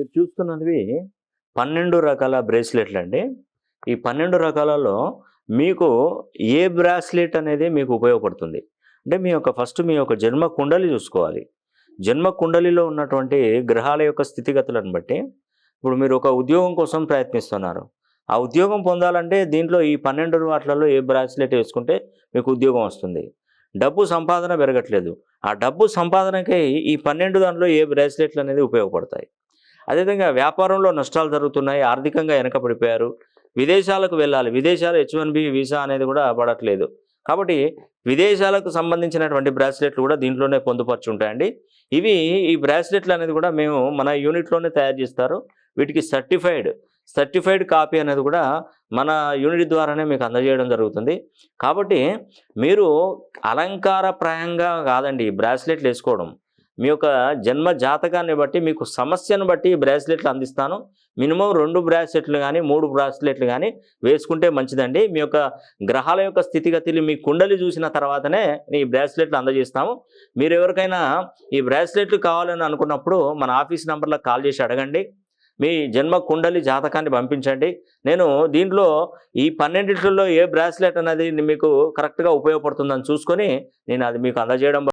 మీరు చూస్తున్నవి 12 రకాల బ్రేస్లెట్లండి. ఈ 12 రకాలలో మీకు ఏ బ్రాస్లెట్ అనేది మీకు ఉపయోగపడుతుంది? అంటే మీ యొక్క జన్మ కుండలి చూసుకోవాలి. జన్మ కుండలిలో ఉన్నటువంటి గ్రహాల యొక్క స్థితిగతులను బట్టి ఇప్పుడు మీరు ఒక ఉద్యోగం కోసం ప్రయత్నిస్తున్నారు. ఆ ఉద్యోగం పొందాలంటే దీంట్లో ఈ 12 వాటిలలో ఏ బ్రాస్లెట్ వేసుకుంటే మీకు ఉద్యోగం వస్తుంది. డబ్బు సంపాదన పెరగట్లేదు. ఆ డబ్బు సంపాదనకై ఈ 12 దాంట్లో ఏ బ్రాస్లెట్లు అనేది ఉపయోగపడతాయి. అదేవిధంగా వ్యాపారంలో నష్టాలు జరుగుతున్నాయి. ఆర్థికంగా వెనకబడిపోయారు. విదేశాలకు వెళ్ళాలి. విదేశాలు H1B వీసా అనేది కూడా పడట్లేదు. కాబట్టి విదేశాలకు సంబంధించినటువంటి బ్రాస్లెట్లు కూడా దీంట్లోనే పొందుపరిచి ఉంటాయండి. ఈ బ్రాస్లెట్లు అనేది కూడా మేము మన యూనిట్‌లోనే తయారు చేస్తారు. వీటికి సర్టిఫైడ్ కాపీ అనేది కూడా మన యూనిట్ ద్వారానే మీకు అందజేయడం జరుగుతుంది. కాబట్టి మీరు అలంకారప్రాయంగా కాదండి ఈ బ్రాస్లెట్లు వేసుకోవడం. మీ యొక్క జన్మ జాతకాన్ని బట్టి మీకు సమస్యను బట్టి ఈ బ్రాస్లెట్లు అందిస్తాను. మినిమమ్ 2 బ్రాస్లెట్లు గానీ, 3 బ్రాస్లెట్లు గానీ వేసుకుంటే మంచిదండి. మీ యొక్క గ్రహాల యొక్క స్థితిగతులు మీ కుండలి చూసిన తర్వాతనే ఈ బ్రాస్లెట్లు అందజేస్తాము. మీరు ఎవరికైనా ఈ బ్రాస్లెట్లు కావాలని అనుకున్నప్పుడు మన ఆఫీస్ నంబర్‌లకు కాల్ చేసి అడగండి. మీ జన్మ కుండలి జాతకాన్ని పంపించండి. నేను దీంట్లో ఈ 12లో ఏ బ్రాస్లెట్ అనేది మీకు కరెక్ట్‌గా ఉపయోగపడుతుందని చూసుకొని నేను అది మీకు అందజేయడం